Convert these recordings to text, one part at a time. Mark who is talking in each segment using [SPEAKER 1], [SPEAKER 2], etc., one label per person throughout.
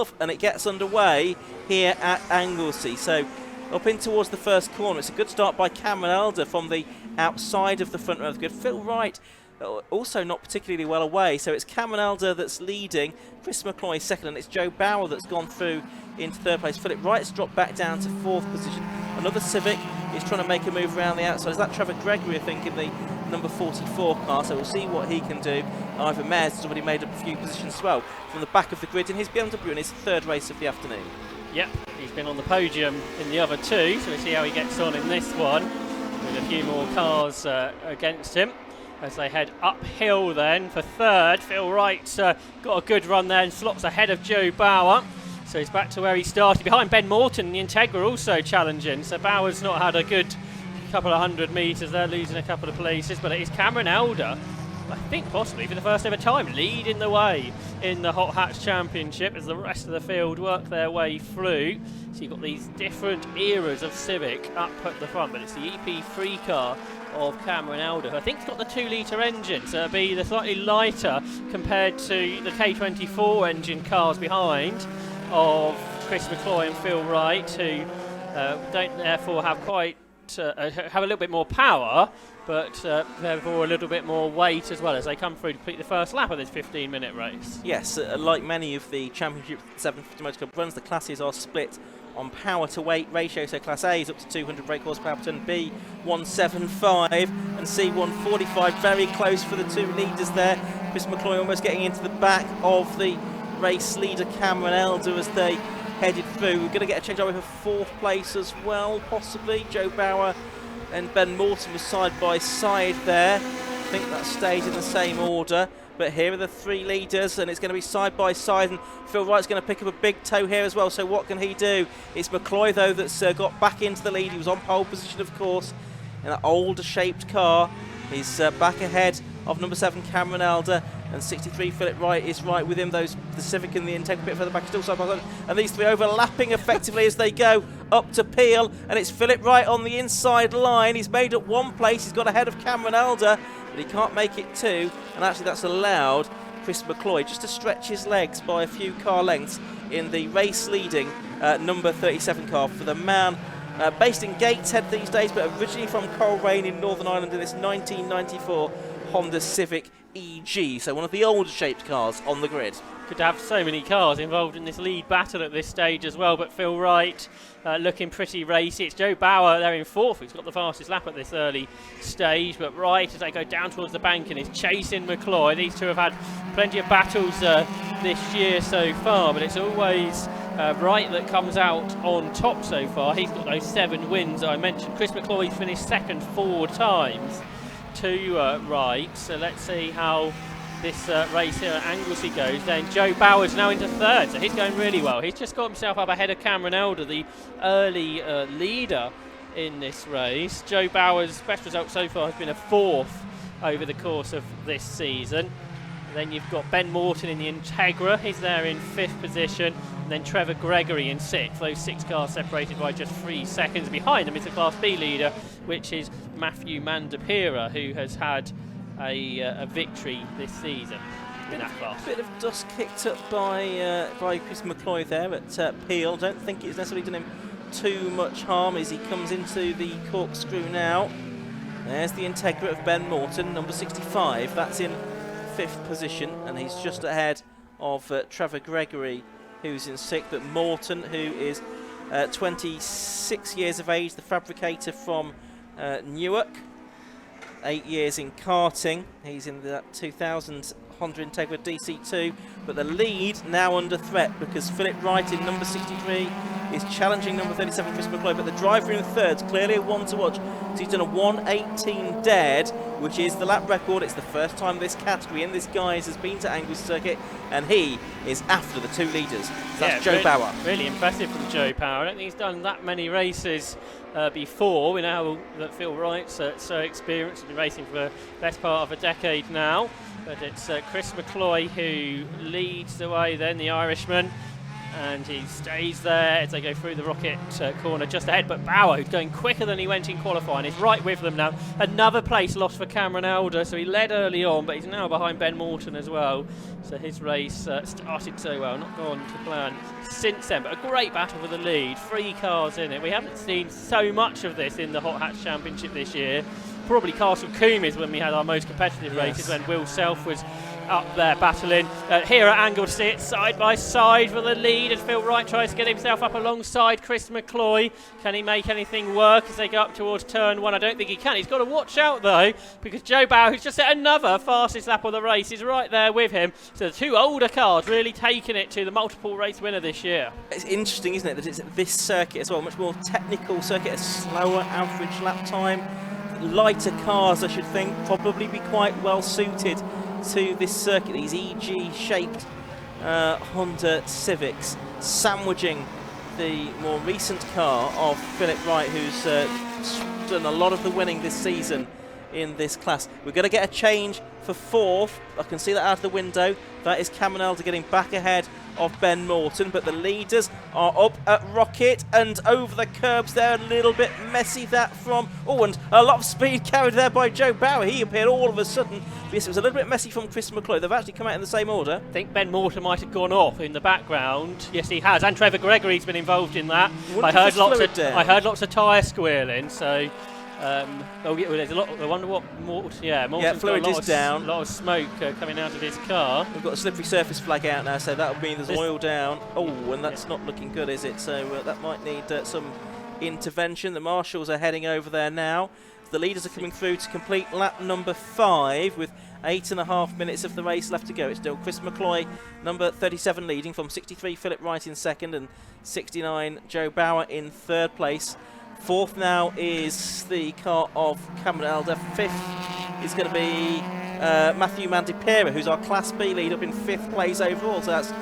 [SPEAKER 1] himself, and it gets underway here at Anglesey. So up in towards the first corner. It's a good start by Cameron Elder from the outside of the front row of the grid. Phil Wright also not particularly well away, so it's Cameron Elder that's leading, Chris McCloy second, and it's Joe Bauer that's gone through into third place. Philip Wright's dropped back down to fourth position. Another Civic is trying to make a move around the outside. Is that Trevor Gregory, I think, in the number 44 car, so we'll see what he can do. Ivan Mares has already made up a few positions as well from the back of the grid in his BMW in his third race of the afternoon.
[SPEAKER 2] Yep, he's been on the podium in the other two, so we'll see how he gets on in this one with a few more cars against him as they head uphill then for third. Phil Wright's got a good run there and slots ahead of Joe Bauer, so he's back to where he started. Behind Ben Morton, the Integra also challenging, so Bauer's not had a good couple of 100 metres there, losing a couple of places, but it is Cameron Elder, I think possibly for the first ever time, leading the way in the Hot Hatch Championship as the rest of the field work their way through. So you've got these different eras of Civic up at the front, but it's the EP3 car of Cameron Elder, who I think has got the 2-litre engine, so it'll be the slightly lighter compared to the K24 engine cars behind of Chris McCloy and Phil Wright, who don't therefore have quite have a little bit more power, but therefore a little bit more weight as well as they come through to complete the first lap of this 15-minute race. Yes,
[SPEAKER 1] like many of the Championship 750 Motor Club runs, the classes are split on power to weight ratio, so Class A is up to 200 brake horsepower per tonne, B 175 and C 145, very close for the two leaders there. Chris McCloy almost getting into the back of the race leader Cameron Elder as they headed through. We're going to get a change over for fourth place as well, possibly. Joe Bauer and Ben Morton were side by side there. I think that stayed in the same order. But here are the three leaders, and it's going to be side by side, and Phil Wright's going to pick up a big toe here as well, so what can he do? It's McCloy, though, that's got back into the lead. He was on pole position, of course, in an older shaped car. He's back ahead of number 7 Cameron Elder, and 63 Philip Wright is right with him. The Civic and the Integra a bit further back, still side by side, and these three overlapping effectively as they go up to Peel, and it's Philip Wright on the inside line. He's made up one place, he's got ahead of Cameron Elder, but he can't make it two, and actually that's allowed Chris McCloy just to stretch his legs by a few car lengths in the race leading number 37 car for the man based in Gateshead these days, but originally from Coleraine in Northern Ireland in this 1994 Honda Civic EG, so one of the older shaped cars on the grid.
[SPEAKER 2] Could have so many cars involved in this lead battle at this stage as well, but Phil Wright looking pretty racy. It's Joe Bauer there in fourth, who's got the fastest lap at this early stage, but Wright, as they go down towards the bank, and is chasing McCloy. These two have had plenty of battles this year so far, but it's always Wright that comes out on top so far. He's got those 7 wins I mentioned. Chris McCloy's finished second 4 times to Wright, so let's see how this race here at Anglesey goes. Then Joe Bauer's now into third, so he's going really well. He's just got himself up ahead of Cameron Elder, the early leader in this race. Joe Bauer's best result so far has been a 4th over the course of this season. And then you've got Ben Morton in the Integra, he's there in 5th position, and then Trevor Gregory in 6th. Those 6 cars separated by just 3 seconds. Behind them is the Class B leader, which is Matthew Mandapira, who has had a victory this season in that class.
[SPEAKER 1] A bit of dust kicked up by Chris McCloy there at Peel. Don't think it's necessarily done him too much harm as he comes into the corkscrew now. There's the Integra of Ben Morton, number 65. That's in 5th position, and he's just ahead of Trevor Gregory, who's in 6th. But Morton, who is 26 years of age, the fabricator from Newark, 8 years in karting. He's in the 2000 Honda Integra DC2, but the lead now under threat because Philip Wright in number 63 is challenging number 37 Chris McCloy, but the driver in third's clearly a one to watch. So he's done a 1:18 dead, which is the lap record. It's the first time this category in this guise has been to Anglesey Circuit, and he is after the 2 leaders. So that's Joe Bauer.
[SPEAKER 2] Really impressive from Joe Bauer. I don't think he's done that many races before. We know that Phil Wright's so experienced, has been racing for the best part of a decade now. But it's Chris McCloy who leads the way then, the Irishman. and he stays there as they go through the Rocket corner just ahead. But Bauer, who's going quicker than he went in qualifying, is right with them now. Another place lost for Cameron Elder, so he led early on, but he's now behind Ben Morton as well. So his race started so well, not gone to plan since then, but a great battle for the lead. 3 cars in it. We haven't seen so much of this in the Hot Hatch Championship this year. Probably Castle Combe is when we had our most competitive races, when Will Self was up there battling. Here at Anglesey, it's side by side for the lead as Phil Wright tries to get himself up alongside Chris McCloy. Can he make anything work as they go up towards turn 1? I don't think he can. He's got to watch out though, because Joe Bauer, who's just set another fastest lap of the race, is right there with him. So the 2 older cars really taking it to the multiple race winner this year. It's
[SPEAKER 1] interesting, isn't it, that it's this circuit as well, much more technical circuit, a slower average lap time. Lighter cars, I should think, probably be quite well suited to this circuit. These EG-shaped Honda Civics sandwiching the more recent car of Philip Wright, who's done a lot of the winning this season in this class. We're going to get a change for 4th. I can see that out of the window. That is Cameron Elder getting back ahead of Ben Morton, but the leaders are up at Rocket and over the curbs there. A little bit messy that from, and a lot of speed carried there by Joe Bauer. He appeared all of a sudden. Yes, it was a little bit messy from Chris McCloy. They've actually come out in the same order.
[SPEAKER 2] I think Ben Morton might have gone off in the background. Yes, he has, and Trevor Gregory's been involved in that. I heard lots of tyre squealing, so there's a lot. I wonder what Morton's
[SPEAKER 1] fluid is down.
[SPEAKER 2] A lot of smoke coming out of his car.
[SPEAKER 1] We've got a slippery surface flag out now, so that'll mean there's oil down. And that's not looking good, is it? So that might need some intervention. The marshals are heading over there now. The leaders are coming through to complete lap number 5 with 8.5 minutes of the race left to go. It's still Chris McCloy, number 37, leading from 63. Philip Wright in 2nd and 69. Joe Bauer in 3rd place. 4th now is the car of Cameron Elder. 5th is going to be Matthew Mandipera, who's our Class B lead, up in 5th place overall. So that's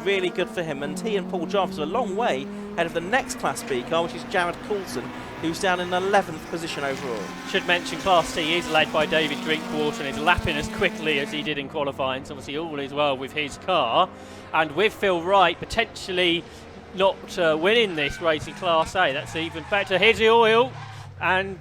[SPEAKER 1] really good for him. And he and Paul Jarvis are a long way ahead of the next Class B car, which is Jared Coulson, who's down in 11th position overall.
[SPEAKER 2] Should mention Class C is led by David Drinkwater and is lapping as quickly as he did in qualifying. So obviously all is well with his car. And with Phil Wright potentially not winning this race in Class A, that's even better. Here's the oil, and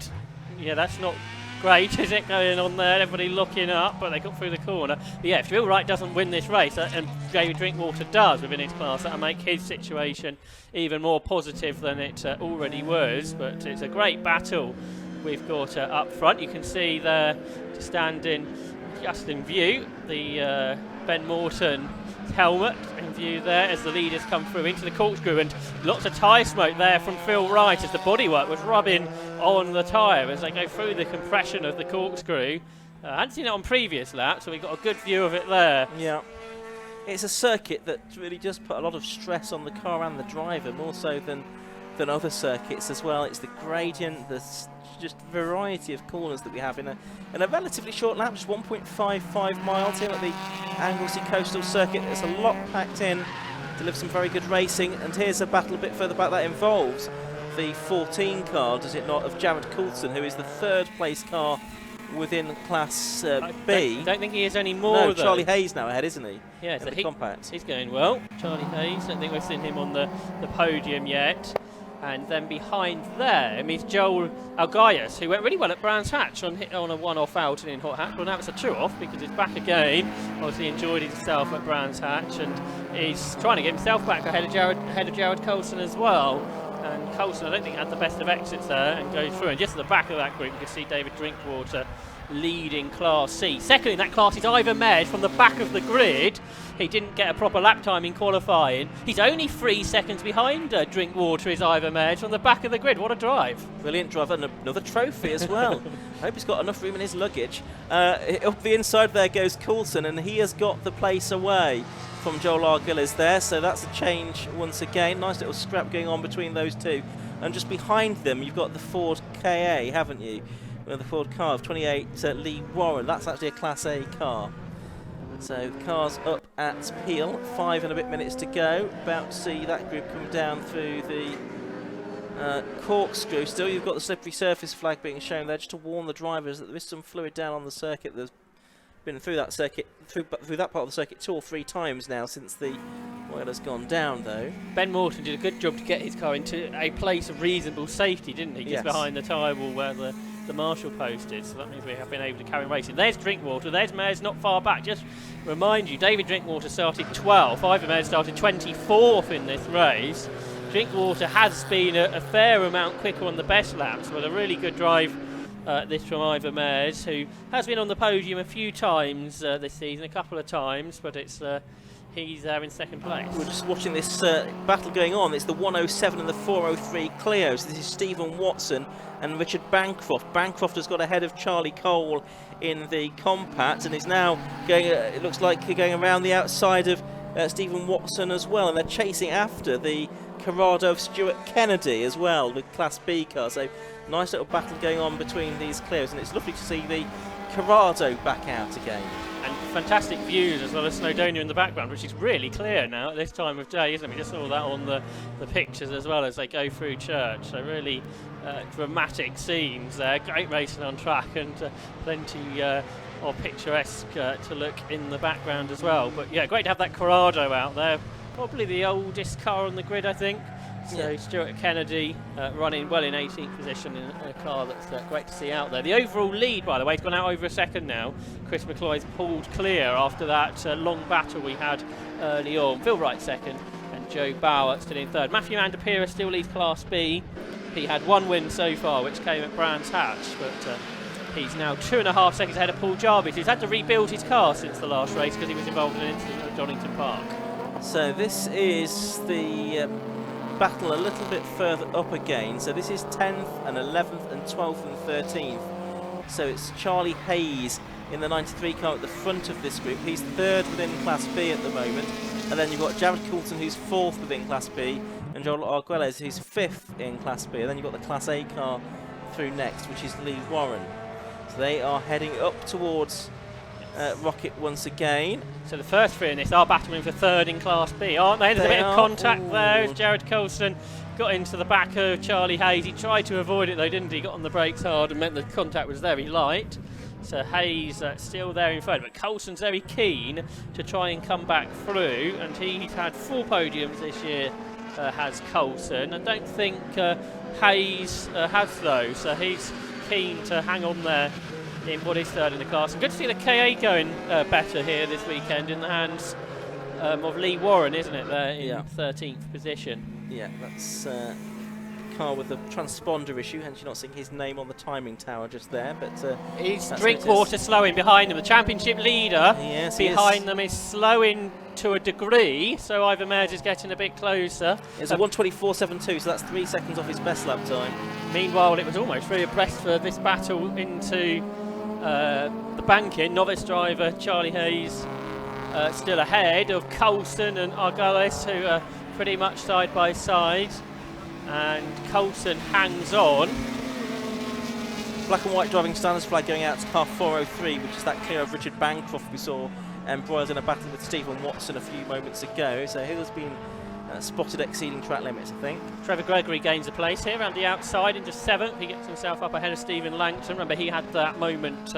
[SPEAKER 2] that's not great, is it, going on there? Everybody looking up, but they got through the corner. But if Phil Wright doesn't win this race, and David Drinkwater does within his class, that'll make his situation even more positive than it already was. But it's a great battle we've got up front. You can see there, standing just in view, the Ben Morton helmet in view there as the leaders come through into the corkscrew, and lots of tyre smoke there from Phil Wright as the bodywork was rubbing on the tyre as they go through the compression of the corkscrew. I hadn't seen it on previous laps, so we got a good view of it there.
[SPEAKER 1] Yeah, it's a circuit that really does put a lot of stress on the car and the driver, more so than other circuits as well. It's the gradient, the just variety of corners that we have in a relatively short lap, just 1.55 miles here at the Anglesey Coastal Circuit. There's a lot packed in, delivers some very good racing, and here's a battle a bit further back that involves the 14 car, does it not, of Jared Coulson, who is the 3rd place car within Class B.
[SPEAKER 2] I don't think he is anymore.
[SPEAKER 1] No, Charlie Hayes now ahead, isn't he?
[SPEAKER 2] Yeah,
[SPEAKER 1] so the compact.
[SPEAKER 2] He's going well. Charlie Hayes, I don't think we've seen him on the podium yet. And then behind them is Joel Algaias, who went really well at Brands Hatch on a one-off outing in Hot Hatch. Well, now it's a two-off because he's back again. Obviously enjoyed himself at Brands Hatch, and he's trying to get himself back ahead of Jared Coulson as well. And Coulson, I don't think, had the best of exits there and goes through. And just at the back of that group, you can see David Drinkwater leading Class C. Second in that class is Ivor Mears from the back of the grid. He didn't get a proper lap time in qualifying. He's only 3 seconds behind Drinkwater, is Ivor Mears from the back of the grid. What a drive.
[SPEAKER 1] Brilliant drive, and another trophy as well. I hope he's got enough room in his luggage. Up the inside there goes Coulson, and he has got the place away from Joel Argillis there, so that's a change once again. Nice little scrap going on between those two. And just behind them, you've got the Ford KA, haven't you? The Ford car of 28 Lee Warren. That's actually a Class A car. So the car's up at Peel, 5 and a bit minutes to go. About to see that group come down through the corkscrew. Still, you've got the slippery surface flag being shown there just to warn the drivers that there is some fluid down on the circuit. There's been through that circuit, through that part of the circuit 2 or 3 times now since the oil has gone down, though.
[SPEAKER 2] Ben Morton did a good job to get his car into a place of reasonable safety, didn't he? Just behind the tyre wall where the marshal post is. So that means we have been able to carry racing. There's Drinkwater. There's Mares not far back. Just remind you, David Drinkwater started 12th. Ivor Mares started 24th in this race. Drinkwater has been a fair amount quicker on the best laps, but a really good drive this from Ivor Mares, who has been on the podium a few times this season, a couple of times, but it's he's there in second place.
[SPEAKER 1] We're just watching this battle going on. It's the 107 and the 403 Clio. So this is Stephen Watson and Richard Bancroft. Bancroft has got ahead of Charlie Cole in the compact and is now going, it looks like, going around the outside of Stephen Watson as well, and they're chasing after the Corrado of Stuart Kennedy as well with Class B cars. So nice little battle going on between these Clios, and it's lovely to see the Corrado back out again.
[SPEAKER 2] And fantastic views as well as Snowdonia in the background, which is really clear now at this time of day, isn't it? We just saw that on the pictures as well as they go through church. So really dramatic scenes there. Great racing on track and plenty of picturesque to look in the background as well. But yeah, great to have that Corrado out there. Probably the oldest car on the grid, I think. So yeah. Stuart Kennedy running well in 18th position in a car that's great to see out there. The overall lead, by the way, has gone out over a second now. Chris McCloy's pulled clear after that long battle we had early on. Phil Wright second and Joe Bauer still in third. Matthew Mandapira still leads Class B. He had one win so far, which came at Brands Hatch, but he's now 2.5 seconds ahead of Paul Jarvis. He's had to rebuild his car since the last race because he was involved in an incident at Donington Park. So
[SPEAKER 1] this is the battle a little bit further up again. So this is 10th and 11th and 12th and 13th. So it's Charlie Hayes in the 93 car at the front of this group. He's third within Class B at the moment. And then you've got Jared Coulson, who's fourth within Class B, and Joel Arguelles, who's fifth in Class B. And then you've got the Class A car through next, which is Lee Warren. So they are heading up towards Rocket once again.
[SPEAKER 2] So the first three in this are battling for third in Class B, aren't they? There's a bit of contact there as Jared Coulson got into the back of Charlie Hayes. He tried to avoid it though, didn't he? Got on the brakes hard and meant the contact was very light. So Hayes still there in third, but Coulson's very keen to try and come back through, and he's had 4 podiums this year, has Coulson. I don't think Hayes has those, so he's keen to hang on there in what is third in the class. And good to see the KA going better here this weekend in the hands of Lee Warren, isn't it, there in 13th position.
[SPEAKER 1] Yeah, that's car with the transponder issue, hence you're not seeing his name on the timing tower just there, but
[SPEAKER 2] he's Drinkwater slowing behind him. The championship leader behind them is slowing to a degree, so Ivor Mares is getting a bit closer.
[SPEAKER 1] It's a 1:24.72, so that's 3 seconds off his best lap time.
[SPEAKER 2] Meanwhile, it was almost very abreast for this battle into the banking. Novice driver Charlie Hayes still ahead of Coulson and Arguelles, who are pretty much side by side. And Coulson hangs on.
[SPEAKER 1] Black and white driving standards flag going out to car 403, which is that clear of Richard Bancroft we saw embroiled in a battle with Stephen Watson a few moments ago. So he has been spotted exceeding track limits, I think.
[SPEAKER 2] Trevor Gregory gains a place here around the outside into 7th. He gets himself up ahead of Stephen Langton. Remember, he had that moment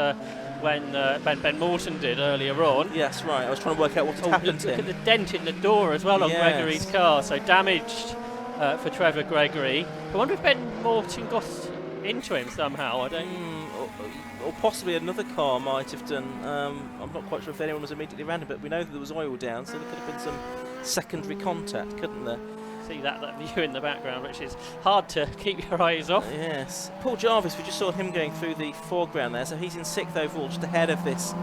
[SPEAKER 2] when Ben Morton did earlier on.
[SPEAKER 1] Yes, right. I was trying to work out what's happened to him.
[SPEAKER 2] Look at the dent in the door as well on Gregory's car. So damaged for Trevor Gregory. I wonder if Ben Morton got into him somehow. I don't.
[SPEAKER 1] Or possibly another car might have done. I'm not quite sure if anyone was immediately around him, but we know that there was oil down, so there could have been some secondary contact, couldn't there?
[SPEAKER 2] See that view in the background, which is hard to keep your eyes off.
[SPEAKER 1] Yes. Paul Jarvis, we just saw him going through the foreground there, so he's in 6th overall, just ahead of this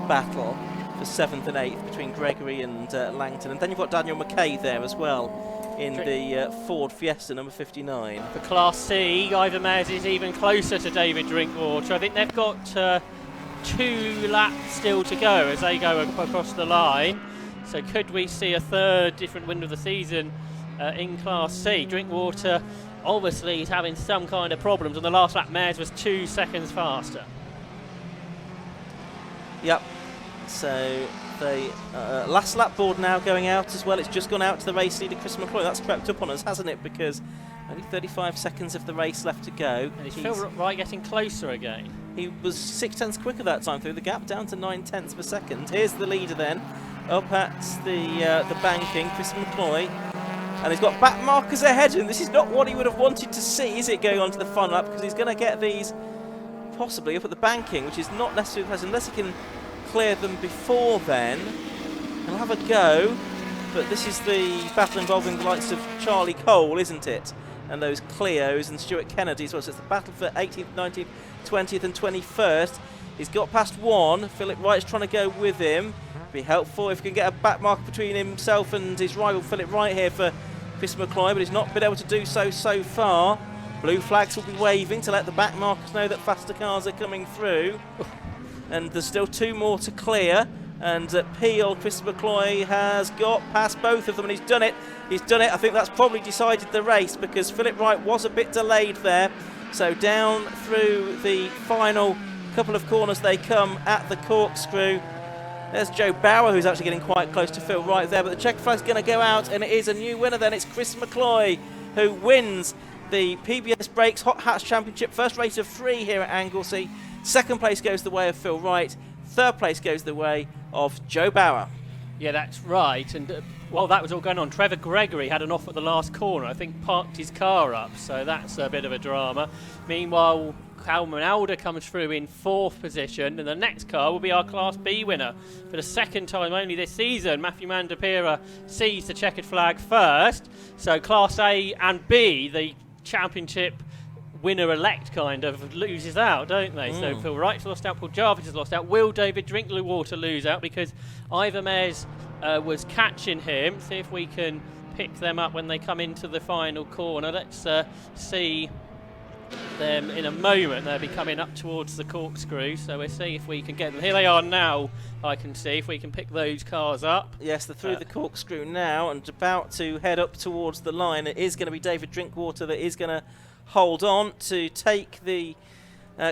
[SPEAKER 1] battle for 7th and 8th between Gregory and Langton. And then you've got Daniel McKay there as well in the Ford Fiesta number 59.
[SPEAKER 2] For Class C, Ivor Mares is even closer to David Drinkwater. I think they've got 2 laps still to go as they go across the line. So could we see a third different win of the season in Class C? Drinkwater obviously is having some kind of problems. On the last lap, Mares was 2 seconds faster.
[SPEAKER 1] Yep. So the last lap board now going out as well. It's just gone out to the race leader, Chris McCloy. That's crept up on us, hasn't it? Because only 35 seconds of the race left to go.
[SPEAKER 2] And is Phil Wright getting closer again?
[SPEAKER 1] He was 6/10 quicker that time through the gap, down to 9/10 of a second. Here's the leader then, up at the banking, Chris McCloy. And he's got back markers ahead of him. This is not what he would have wanted to see, is it, going on to the final lap? Because he's going to get these possibly up at the banking, which is not necessarily the place, unless he can clear them before then. He'll have a go, but this is the battle involving the likes of Charlie Cole, isn't it? And those Cleos and Stuart Kennedy as well. So it's the battle for 18th, 19th, 20th and 21st. He's got past one. Philip Wright's trying to go with him. Be helpful if he can get a back mark between himself and his rival Philip Wright here for Chris McCloy, but he's not been able to do so far. Blue flags will be waving to let the back markers know that faster cars are coming through. And there's still two more to clear. And Peel, Chris McCloy has got past both of them, and he's done it. He's done it. I think that's probably decided the race, because Philip Wright was a bit delayed there. So down through the final couple of corners they come at the corkscrew. There's Joe Bauer, who's actually getting quite close to Phil Wright there, but the checker flag's going to go out, and it is a new winner then. It's Chris McCloy who wins the PBS Brakes Hot Hats Championship. First race of 3 here at Anglesey. Second place goes the way of Phil Wright. Third place goes the way of Joe Bauer.
[SPEAKER 2] Yeah, that's right. And while that was all going on, Trevor Gregory had an off at the last corner. I think parked his car up, so that's a bit of a drama. Meanwhile, Calman Alder comes through in 4th position, and the next car will be our Class B winner. For the second time only this season, Matthew Mandapira sees the checkered flag first. So Class A and B, the championship winner-elect kind of loses out, don't they? So Phil Wright's lost out, Paul Jarvis has lost out. Will David Drinkwater lose out because Ivor Mares was catching him? See if we can pick them up when they come into the final corner. Let's see them in a moment. They'll be coming up towards the corkscrew, so we'll see if we can get them. Here they are now. I can see if we can pick those cars up.
[SPEAKER 1] Yes, they're through the corkscrew now and about to head up towards the line. It is going to be David Drinkwater that is going to hold on to take the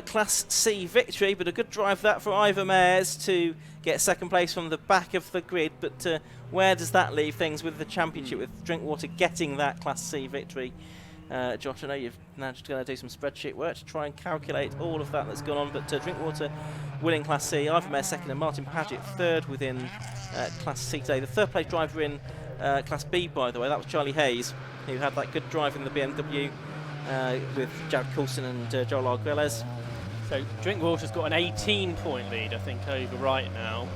[SPEAKER 1] Class C victory, but a good drive that for Ivor Mares to get second place from the back of the grid. But where does that leave things with the championship, with Drinkwater getting that Class C victory? Josh, I know you've now just going to do some spreadsheet work to try and calculate all of that that's gone on, but Drinkwater winning Class C, Ivor Mares second, and Martin Paget third within Class C today. The third place driver in Class B, by the way, that was Charlie Hayes, who had that good drive in the BMW with Jared Coulson and Joel Arguelles.
[SPEAKER 2] So Drinkwater's got an 18-point lead, I think, over Wright now.